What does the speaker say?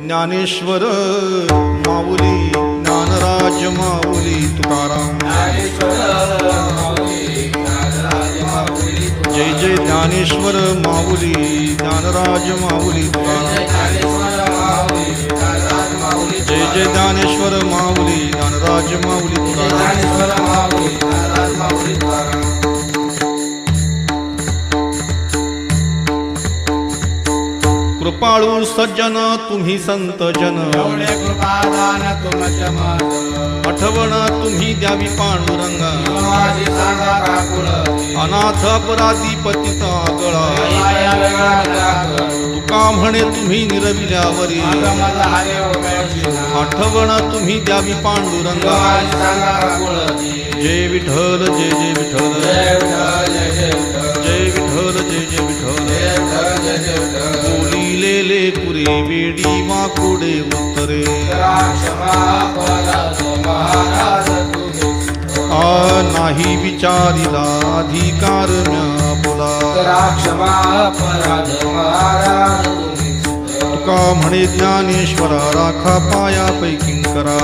ज्ञानेश्वर माऊली ज्ञानराज माऊली तुकाराम। जय जय ज्ञानेश्वर माऊली ज्ञानराज माऊली तुकाराम। जय जय ज्ञानेश्वर माऊली ज्ञानराज माऊली तुकाराम। कृपाळू सज्जन तुम्ही संत जन, कृपादान तुमच्या माझ आठवण तुम्ही द्यावी पांडुरंगा। माझी सांगा काकुळ अनाथ अपराधी पतिता गळा, माया वेगळा तुका म्हणे तुम्ही निरविल्यावरी। मला हरे आठवण तुम्ही द्यावी पांडुरंगा। माझी सांगा काकुळ जय विठ्ठल जय जय विठ्ठल, जय विठ्ठल जय जय विठ्ठल, जय विठ्ठल जय जय विठ्ठल। जय जय विठ्ठल बोलिलेले पुरे वेडी वाकुडे उत्तरे, क्षमा अपराध महाराज तुम्ही। नाही विचारिला अधिकार म्या बोला। क्षमा अपराध महाराज तुम्ही। तुका म्हणे ज्ञानेश्वरा राखा पाया पैकिंकरा।